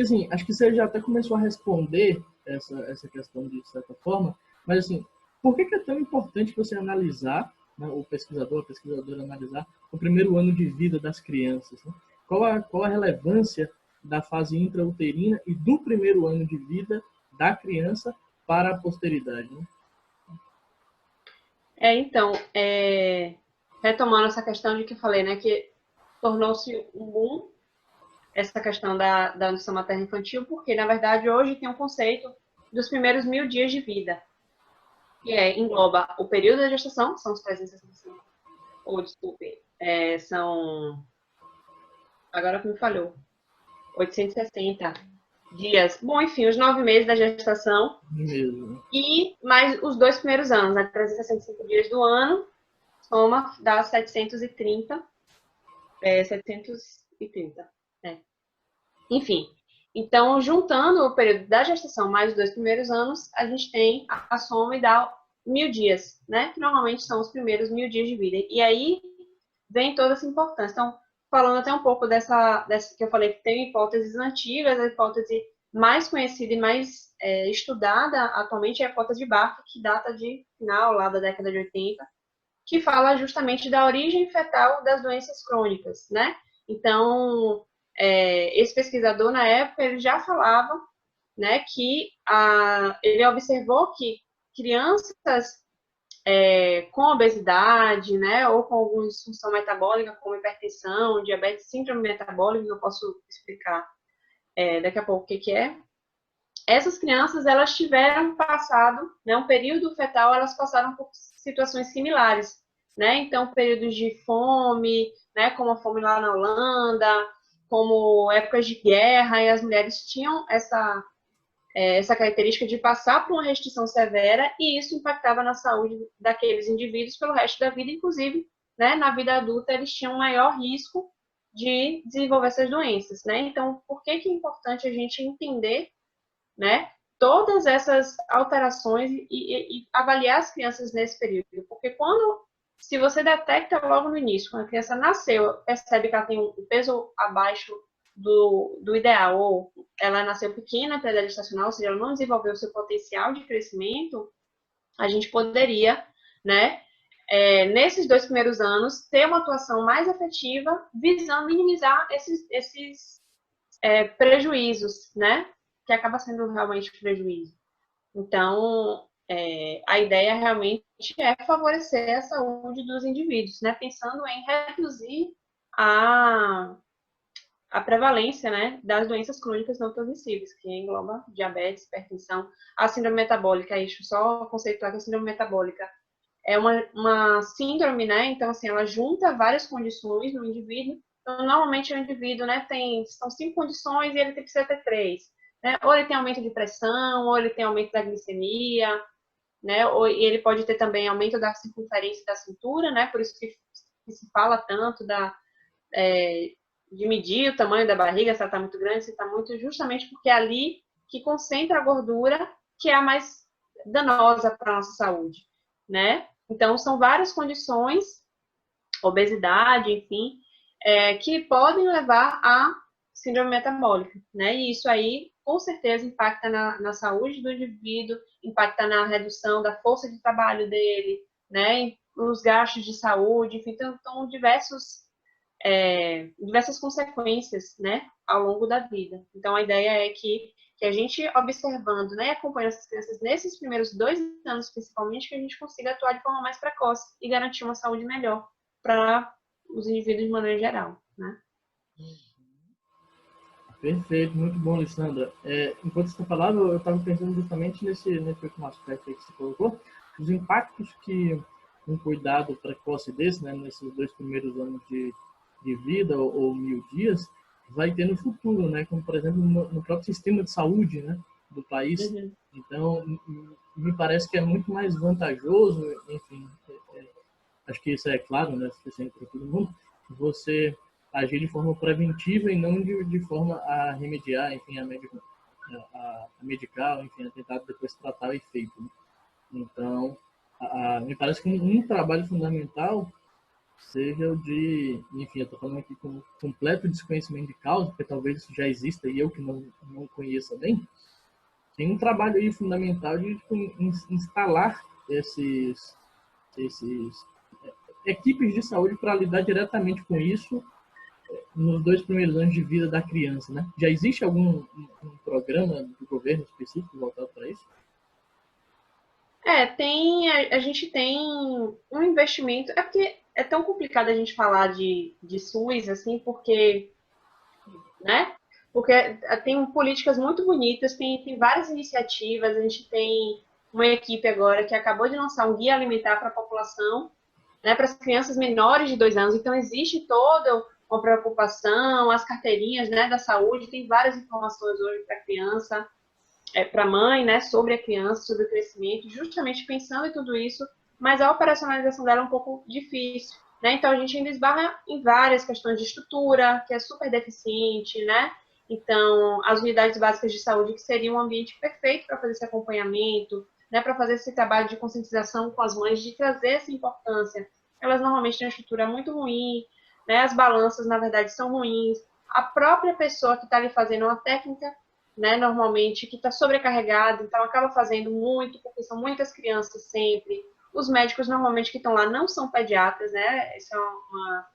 assim, acho que você já até começou a responder essa questão de certa forma, mas assim, por que é tão importante você analisar, né, o pesquisador, a pesquisadora analisar o primeiro ano de vida das crianças? Né? Qual a relevância da fase intrauterina e do primeiro ano de vida da criança para a posteridade? Né? Então, retomando essa questão de que eu falei, né, que tornou-se um boom essa questão da nutrição materna infantil, porque, na verdade, hoje tem um conceito dos primeiros 1.000 dias de vida, que engloba o período da gestação, são os 365, ou, desculpe, são, agora que me falhou, 860 dias, bom, enfim, os 9 meses da gestação, Mesmo. e mais os 2 primeiros anos, né, 365 dias do ano, soma, dá 730, 730, Enfim, então, juntando o período da gestação mais os 2 primeiros anos, a gente tem a soma e dá 1.000 dias, né? Que normalmente são os primeiros 1.000 dias de vida. E aí vem toda essa importância. Então, falando até um pouco dessa que eu falei que tem hipóteses antigas, a hipótese mais conhecida e mais estudada atualmente é a hipótese de Barker, que data de final lá da década de 80, que fala justamente da origem fetal das doenças crônicas, né? Então, esse pesquisador, na época, ele já falava, né, que ele observou que crianças com obesidade, né, ou com alguma disfunção metabólica, como hipertensão, diabetes, síndrome metabólica, que eu posso explicar daqui a pouco o que é, essas crianças, elas tiveram passado, né, um período fetal, elas passaram por situações similares, né, então períodos de fome, né, como a fome lá na Holanda, como épocas de guerra, e as mulheres tinham essa característica de passar por uma restrição severa, e isso impactava na saúde daqueles indivíduos pelo resto da vida, inclusive, né, na vida adulta, eles tinham maior risco de desenvolver essas doenças, né, então, por que é importante a gente entender, né, todas essas alterações e avaliar as crianças nesse período, porque se você detecta logo no início, quando a criança nasceu, percebe que ela tem um peso abaixo do ideal, ou ela nasceu pequena para a idade gestacional, ou seja, ela não desenvolveu o seu potencial de crescimento, a gente poderia, né, nesses 2 primeiros anos, ter uma atuação mais efetiva, visando minimizar esses prejuízos, né, que acaba sendo realmente prejuízo. Então, a ideia realmente é favorecer a saúde dos indivíduos, né? Pensando em reduzir a, a prevalência, né, das doenças crônicas não transmissíveis, que engloba diabetes, hipertensão, a síndrome metabólica, isso só conceituar que a síndrome metabólica é uma síndrome, né? Então, assim, ela junta várias condições no indivíduo. Então, normalmente o indivíduo, né, são 5 condições e ele precisa ter 3. Né? Ou ele tem aumento de pressão, ou ele tem aumento da glicemia, né? E ele pode ter também aumento da circunferência da cintura, né? Por isso que se fala tanto de medir o tamanho da barriga, se ela está muito grande, se está muito, justamente porque é ali que concentra a gordura, que é a mais danosa para a nossa saúde, né? Então, são várias condições, obesidade, enfim, que podem levar a síndrome metabólica, né? E isso aí, com certeza, impacta na saúde do indivíduo, impacta na redução da força de trabalho dele, né? Os gastos de saúde, enfim, então diversas consequências, né? Ao longo da vida. Então, a ideia é que a gente, observando, né, acompanhando essas crianças nesses primeiros 2 anos, principalmente, que a gente consiga atuar de forma mais precoce e garantir uma saúde melhor para os indivíduos de maneira geral, né? Perfeito, muito bom, Alessandra. Enquanto você falava, eu estava pensando justamente nesse último aspecto aí que você colocou, os impactos que um cuidado precoce desse, né, nesses 2 primeiros anos de vida ou 1.000 dias, vai ter no futuro, né, como, por exemplo, no próprio sistema de saúde, né, do país. Uhum. Então, me parece que é muito mais vantajoso, enfim, acho que isso é claro, né, suficiente para todo mundo, você agir de forma preventiva e não de forma a remediar, enfim, a medicar, enfim, a tentar depois tratar o efeito. Né? Então, me parece que um trabalho fundamental seja o de, enfim, eu estou falando aqui com completo desconhecimento de causa, porque talvez isso já exista e eu que não conheça bem, tem um trabalho aí fundamental de instalar esses equipes de saúde para lidar diretamente com isso nos 2 primeiros anos de vida da criança, né? Já existe algum um programa do governo específico voltado para isso? A gente tem um investimento. É porque é tão complicado a gente falar de SUS, assim, porque, né? Porque tem políticas muito bonitas, tem várias iniciativas, a gente tem uma equipe agora que acabou de lançar um guia alimentar para a população, né, para as crianças menores de 2 anos. Então, existe toda uma preocupação, as carteirinhas, né, da saúde, tem várias informações hoje para a criança, para a mãe, né, sobre a criança, sobre o crescimento, justamente pensando em tudo isso, mas a operacionalização dela é um pouco difícil, né? Então, a gente ainda esbarra em várias questões de estrutura, que é super deficiente, né? Então, as unidades básicas de saúde, que seriam um ambiente perfeito para fazer esse acompanhamento, né, para fazer esse trabalho de conscientização com as mães, de trazer essa importância. Elas normalmente têm uma estrutura muito ruim, né? As balanças, na verdade, são ruins. A própria pessoa que está ali fazendo uma técnica, né, normalmente, que está sobrecarregado, então acaba fazendo muito, porque são muitas crianças sempre. Os médicos, normalmente, que estão lá não são pediatras, né? Isso é uma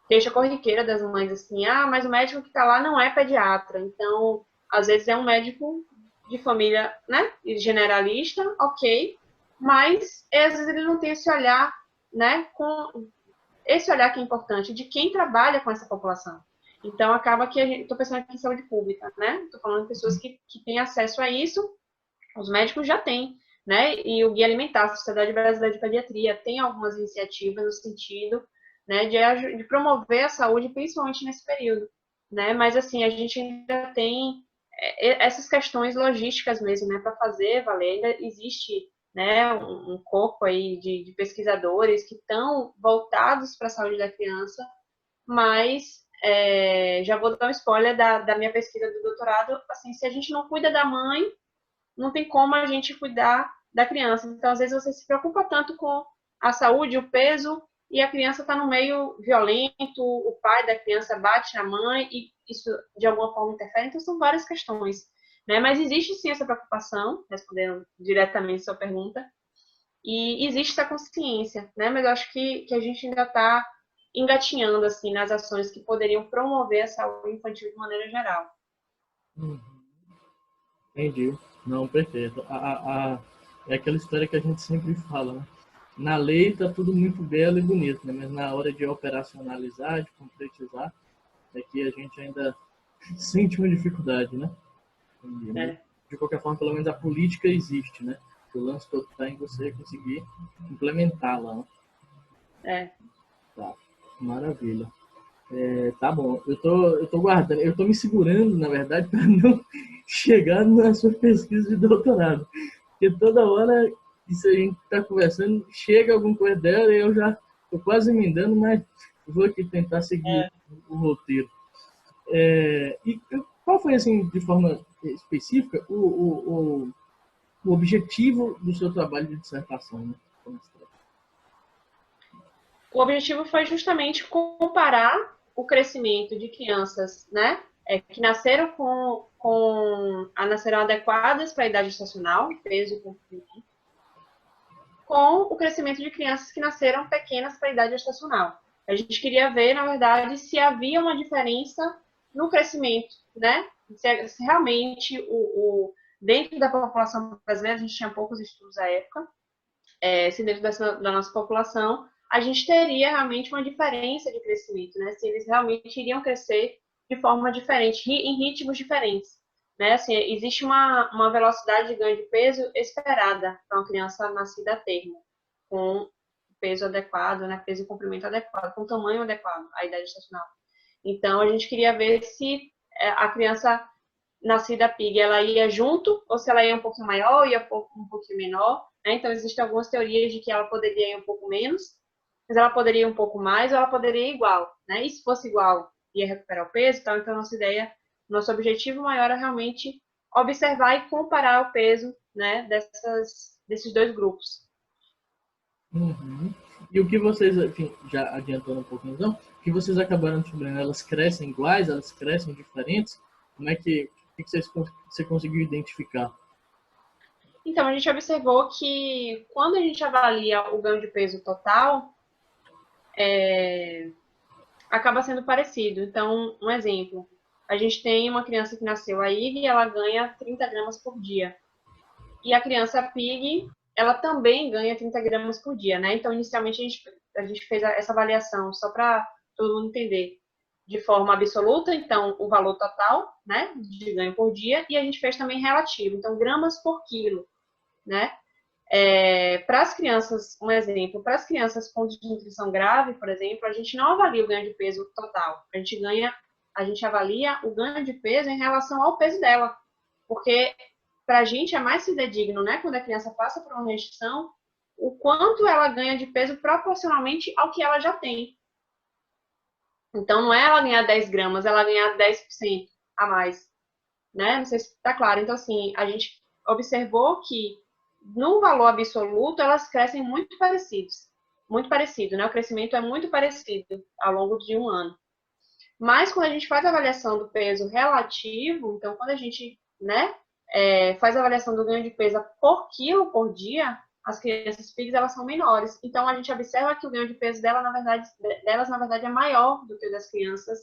queixa corriqueira das mães, assim, mas o médico que está lá não é pediatra. Então, às vezes é um médico de família, né, generalista, ok, mas às vezes ele não tem esse olhar, né, com esse olhar que é importante de quem trabalha com essa população. Então, acaba que estou pensando aqui em saúde pública, né? Estou falando de pessoas que têm acesso a isso, os médicos já têm, né? E o Guia Alimentar, a Sociedade Brasileira de Pediatria, tem algumas iniciativas no sentido, né, de promover a saúde, principalmente nesse período, né? Mas, assim, a gente ainda tem essas questões logísticas mesmo, né, para fazer valer. Ainda existe, né, um corpo aí de pesquisadores que estão voltados para a saúde da criança, mas já vou dar um spoiler da minha pesquisa do doutorado, assim, se a gente não cuida da mãe, não tem como a gente cuidar da criança. Então, às vezes, você se preocupa tanto com a saúde, o peso, e a criança está no meio violento, o pai da criança bate na mãe, e isso, de alguma forma, interfere. Então, são várias questões, né? Mas existe, sim, essa preocupação, respondendo diretamente a sua pergunta, e existe essa consciência, né? Mas eu acho que a gente ainda está engatinhando, assim, nas ações que poderiam promover a saúde infantil de maneira geral. Entendi. Não, perfeito. É aquela história que a gente sempre fala, né? Na lei está tudo muito belo e bonito, né? Mas na hora de operacionalizar, de concretizar, é que a gente ainda sente uma dificuldade, né? Mas, Né? de qualquer forma, pelo menos a política existe, né? O lance todo está em você conseguir implementá-la, né? É. Tá, maravilha. Tá bom, eu tô guardando, eu tô me segurando, na verdade, para não chegar na sua pesquisa de doutorado. Porque toda hora, isso a gente tá conversando, chega alguma coisa dela e eu já tô quase emendando, mas vou aqui tentar seguir o roteiro. E qual foi, assim, de forma específica, o objetivo do seu trabalho de dissertação, né? O objetivo foi justamente comparar o crescimento de crianças, né, que nasceram nasceram adequadas para a idade gestacional, peso e comprimento, com o crescimento de crianças que nasceram pequenas para a idade gestacional. A gente queria ver, na verdade, se havia uma diferença no crescimento, né? Se realmente dentro da população brasileira, a gente tinha poucos estudos à época, se dentro da nossa população a gente teria realmente uma diferença de crescimento, né? Se eles realmente iriam crescer de forma diferente, em ritmos diferentes, né? Assim, existe uma velocidade de ganho de peso esperada para uma criança nascida a termo, com peso adequado, né? Peso e comprimento adequado, com tamanho adequado à idade gestacional. Então, a gente queria ver se a criança nascida PIG, ela ia junto, ou se ela ia um pouquinho maior, ia um pouquinho menor, né? Então, existem algumas teorias de que ela poderia ir um pouco menos, mas ela poderia ir um pouco mais, ou ela poderia ir igual, né? E se fosse igual, ia recuperar o peso, então, nossa ideia, nosso objetivo maior é realmente observar e comparar o peso, né, desses dois grupos. Uhum. E o que vocês, enfim, já adiantando um pouquinho, então, o que vocês acabaram descobrindo, elas crescem iguais, elas crescem diferentes? Como é que você conseguiu identificar? Então, a gente observou que quando a gente avalia o ganho de peso total, acaba sendo parecido. Então, um exemplo, a gente tem uma criança que nasceu aí e ela ganha 30 gramas por dia. E a criança PIG, ela também ganha 30 gramas por dia, né? Então, inicialmente, a gente fez essa avaliação só para todo mundo entender de forma absoluta, então, o valor total, né, de ganho por dia, e a gente fez também relativo, então, gramas por quilo, né? Para as crianças, um exemplo, para as crianças com desnutrição grave, por exemplo, a gente não avalia o ganho de peso total, a gente avalia o ganho de peso em relação ao peso dela, porque para a gente é mais fidedigno, né, quando a criança passa por uma restrição, o quanto ela ganha de peso proporcionalmente ao que ela já tem. Então, não é ela ganhar 10 gramas, ela ganhar 10% a mais, né? Não sei se está claro. Então, assim, a gente observou que no valor absoluto elas crescem muito parecidos, muito parecido, né? O crescimento é muito parecido ao longo de um ano. Mas quando a gente faz a avaliação do peso relativo, então quando a gente, né, faz a avaliação do ganho de peso por quilo por dia, as crianças PIGs elas são menores. Então a gente observa que o ganho de peso delas na verdade é maior do que o das crianças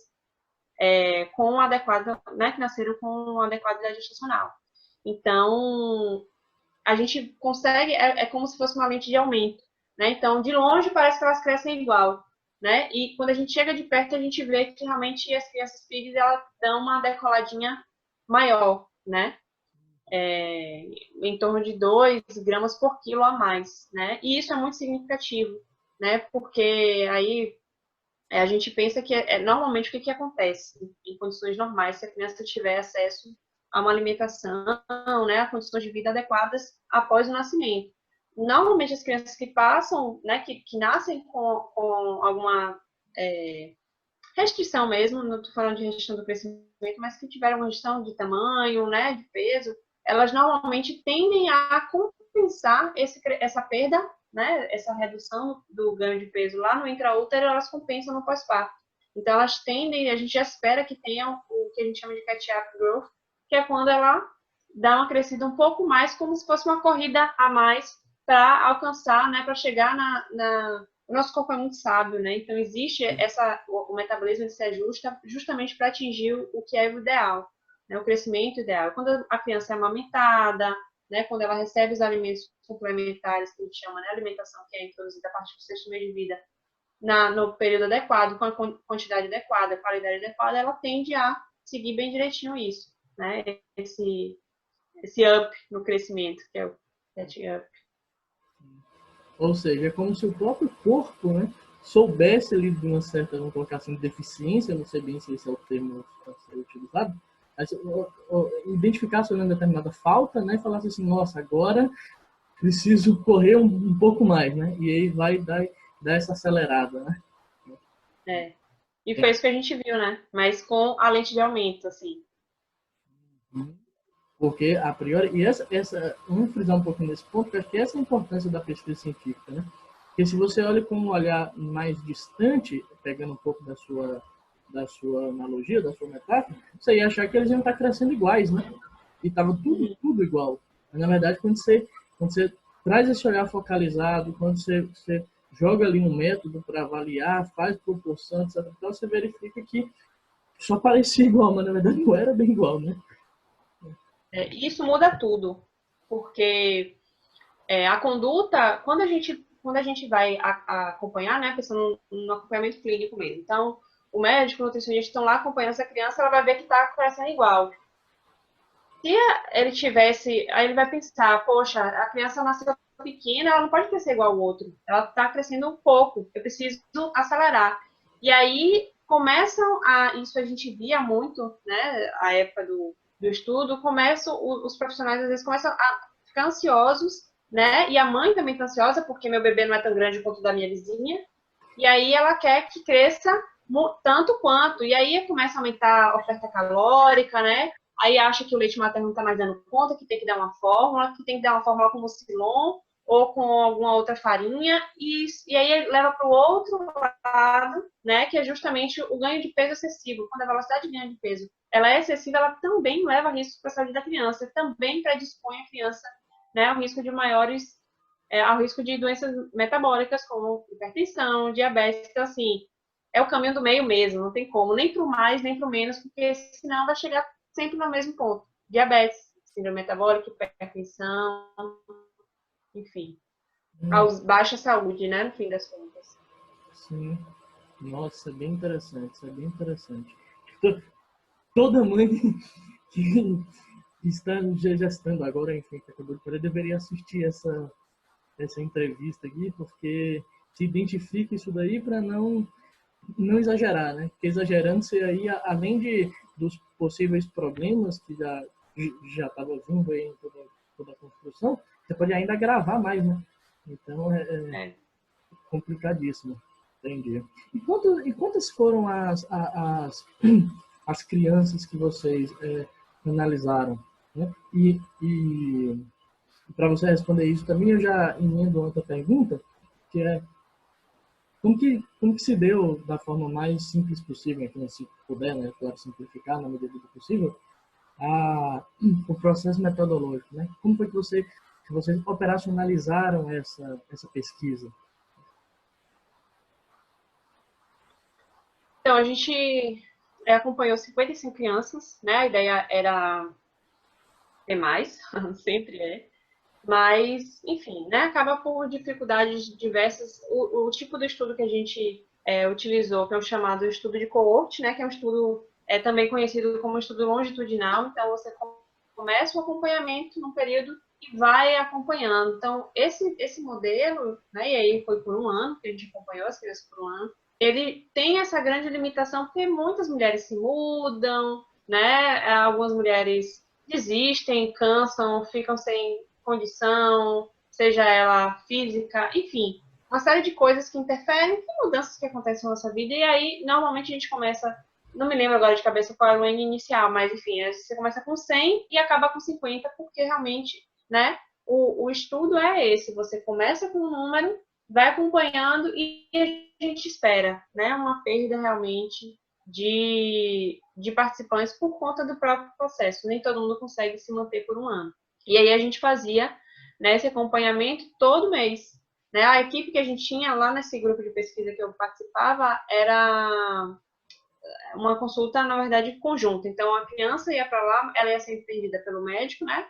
com adequada, né, que nasceram com adequada idade gestacional. Então a gente consegue, é como se fosse uma lente de aumento, né? Então, de longe parece que elas crescem igual, né? E quando a gente chega de perto, a gente vê que realmente as crianças PIGs, elas dão uma decoladinha maior, né? Em torno de 2 gramas por quilo a mais, né? E isso é muito significativo, né? Porque aí a gente pensa que normalmente o que acontece em condições normais, se a criança tiver acesso a uma alimentação, né, a condições de vida adequadas após o nascimento. Normalmente as crianças que passam, né, que nascem com alguma restrição mesmo, não estou falando de restrição do crescimento, mas que tiveram uma restrição de tamanho, né, de peso, elas normalmente tendem a compensar essa perda, né, essa redução do ganho de peso lá no intraútero, elas compensam no pós-parto. Então, elas tendem, a gente já espera que tenham o que a gente chama de catch-up growth, que é quando ela dá uma crescida um pouco mais, como se fosse uma corrida a mais para alcançar, né, para chegar o nosso corpo é muito sábio, né? Então existe o metabolismo se ajusta justamente para atingir o que é o ideal, né? O crescimento ideal. Quando a criança é amamentada, né? Quando ela recebe os alimentos complementares que a gente chama, né? Alimentação que é introduzida a partir do sexto mês de vida, no período adequado, com a quantidade adequada, qualidade adequada, ela tende a seguir bem direitinho isso, né? Esse up no crescimento, que é o catch up. Ou seja, é como se o próprio corpo, né, soubesse ali de uma certa, vamos colocar assim, deficiência, não sei bem se esse é o termo a ser utilizado, mas, identificasse uma determinada falta, né, e falasse assim, nossa, agora preciso correr um pouco mais, né, e aí vai dar essa acelerada, né. E foi isso que a gente viu, né, mas com a lente de aumento, assim. Porque, a priori, e vamos frisar um pouquinho nesse ponto, porque acho que essa é a importância da pesquisa científica, né? Porque se você olha com um olhar mais distante, pegando um pouco da sua analogia, da sua metáfora, você ia achar que eles iam estar crescendo iguais, né? E estava tudo igual. Mas, na verdade, quando você traz esse olhar focalizado, quando você joga ali um método para avaliar, faz proporção, etc., então você verifica que só parecia igual, mas, na verdade, não era bem igual, né? Isso muda tudo, porque a conduta, quando a gente vai acompanhar, né, pensando no acompanhamento clínico mesmo, então, o médico, o nutricionista estão lá acompanhando essa criança, ela vai ver que está crescendo igual. Se ele tivesse, aí ele vai pensar, poxa, a criança nasceu pequena, ela não pode crescer igual ao outro, ela está crescendo um pouco, eu preciso acelerar. E aí isso a gente via muito, né, a época do estudo, os profissionais às vezes começam a ficar ansiosos, né, e a mãe também está ansiosa, porque meu bebê não é tão grande quanto o da minha vizinha, e aí ela quer que cresça tanto quanto, e aí começa a aumentar a oferta calórica, né, aí acha que o leite materno não está mais dando conta, que tem que dar uma fórmula, que tem que dar uma fórmula como o Silon, ou com alguma outra farinha, e aí leva para o outro lado, né, que é justamente o ganho de peso excessivo. Quando a velocidade de ganho de peso ela é excessiva, ela também leva a risco para a saúde da criança, também predispõe a criança, né, ao risco de ao risco de doenças metabólicas, como hipertensão, diabetes. Então, assim, é o caminho do meio mesmo, não tem como, nem para o mais, nem para o menos, porque senão vai chegar sempre no mesmo ponto. Diabetes, síndrome metabólica, hipertensão, enfim, aos baixa saúde, né, no fim das contas. Sim. Nossa, é bem interessante, isso é bem interessante. Toda mãe que está gestando agora, enfim, que acabou de parar, deveria assistir essa entrevista aqui, porque se identifica isso daí para não exagerar, né? Porque exagerando, você aí, além dos possíveis problemas que já estava vindo aí em toda a construção, você pode ainda agravar mais, né? Então, é complicadíssimo. Entendi. E quantas foram as crianças que vocês analisaram? Né? E para você responder isso também, eu já emendo outra pergunta, que é como que se deu da forma mais simples possível, então, se puder, né, claro, simplificar na medida do possível, o processo metodológico, né? Como foi que vocês operacionalizaram essa pesquisa? Então, a gente acompanhou 55 crianças, né? A ideia era ter mais, sempre é. Mas, enfim, né? Acaba por dificuldades diversas. O tipo do estudo que a gente utilizou, que é o chamado estudo de coorte, né? Que é um estudo também conhecido como estudo longitudinal. Então, você começa o acompanhamento num período e vai acompanhando. Então, esse modelo, né? E aí foi por um ano que a gente acompanhou as crianças por um ano. Ele tem essa grande limitação porque muitas mulheres se mudam, né? Algumas mulheres desistem, cansam, ficam sem condição, seja ela física, enfim, uma série de coisas que interferem, com mudanças que acontecem na nossa vida, e aí, normalmente, a gente começa, não me lembro agora de cabeça qual era o N inicial, mas, enfim, você começa com 100 e acaba com 50, porque realmente, né, o estudo é esse, você começa com um número, vai acompanhando e a gente espera, né, uma perda realmente de participantes por conta do próprio processo. Nem todo mundo consegue se manter por um ano. E aí a gente fazia, né, esse acompanhamento todo mês. Né? A equipe que a gente tinha lá nesse grupo de pesquisa que eu participava era uma consulta, na verdade, conjunta. Então, a criança ia para lá, ela ia ser atendida pelo médico, né,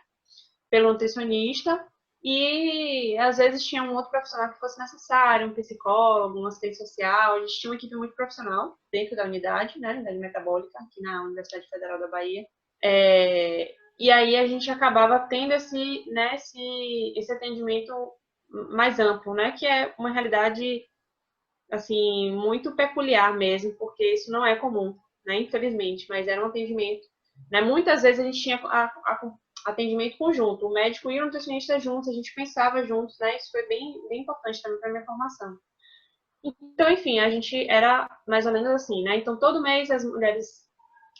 pelo nutricionista, e às vezes tinha um outro profissional que fosse necessário, um psicólogo, um assistente social. A gente tinha uma equipe muito profissional dentro da unidade, né, unidade metabólica, aqui na Universidade Federal da Bahia. E aí a gente acabava tendo né, esse atendimento mais amplo, né, que é uma realidade assim muito peculiar mesmo, porque isso não é comum, né, infelizmente, mas era um atendimento, né, muitas vezes a gente tinha atendimento conjunto, o médico e o nutricionista juntos, a gente pensava juntos, né, isso foi bem importante também para a minha formação. Então, enfim, a gente era mais ou menos assim, né, então todo mês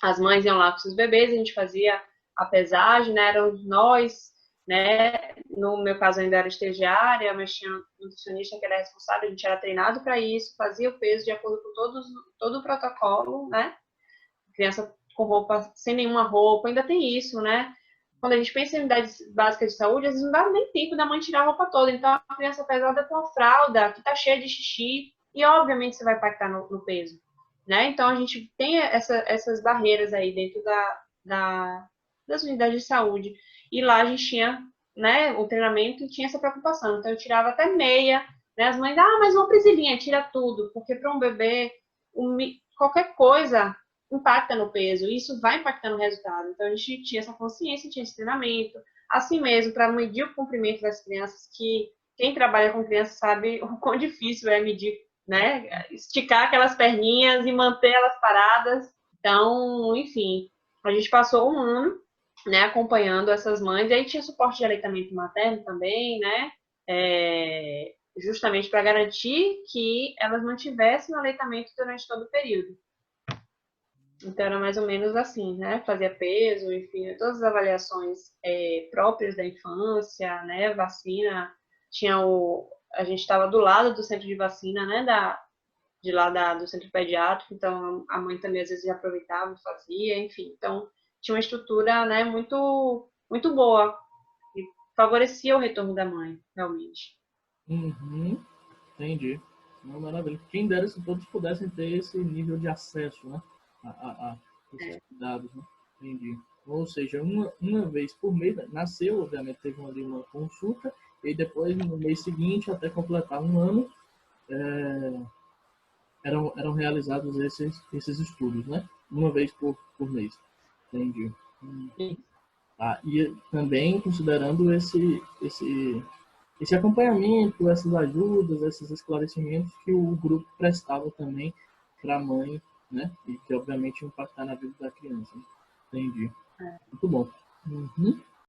as mães iam lá com seus bebês, a gente fazia a pesagem, né, eram nós, né, no meu caso ainda era estagiária, mas tinha um nutricionista que era responsável, a gente era treinado para isso, fazia o peso de acordo com todo o protocolo, né, criança com roupa, sem nenhuma roupa, ainda tem isso, né, quando a gente pensa em unidades básicas de saúde, às vezes não dá nem tempo da mãe tirar a roupa toda, então a criança pesada com a fralda, que está cheia de xixi, e obviamente você vai impactar no peso, né, então a gente tem essas barreiras aí dentro das unidades de saúde, e lá a gente tinha, né, o treinamento e tinha essa preocupação, então eu tirava até meia, né, as mães, mas uma presilhinha, tira tudo, porque para um bebê, qualquer coisa impacta no peso, e isso vai impactar no resultado. Então, a gente tinha essa consciência, tinha esse treinamento, assim mesmo, para medir o comprimento das crianças, que quem trabalha com crianças sabe o quão difícil é medir, né? Esticar aquelas perninhas e manter elas paradas. Então, enfim, a gente passou um ano, né, acompanhando essas mães, e aí tinha suporte de aleitamento materno também, né? Justamente para garantir que elas mantivessem o aleitamento durante todo o período. Então, era mais ou menos assim, né? Fazia peso, enfim, todas as avaliações próprias da infância, né? Vacina, a gente estava do lado do centro de vacina, né, do centro pediátrico, então a mãe também às vezes aproveitava, fazia, enfim. Então, tinha uma estrutura, né, muito, muito boa e favorecia o retorno da mãe, realmente. Uhum. Entendi. Não, maravilha. Quem dera se todos pudessem ter esse nível de acesso, né? A esses cuidados, né? Entendi. Ou seja, uma vez por mês, nasceu, obviamente teve ali uma consulta, e depois, no mês seguinte, até completar um ano, eram realizados esses estudos, né? Uma vez por mês. Entendi. Tá. E também considerando esse acompanhamento, essas ajudas, esses esclarecimentos que o grupo prestava também para a mãe, né? E que obviamente impactar na vida da criança. Né? Entendi. Muito bom. Uhum.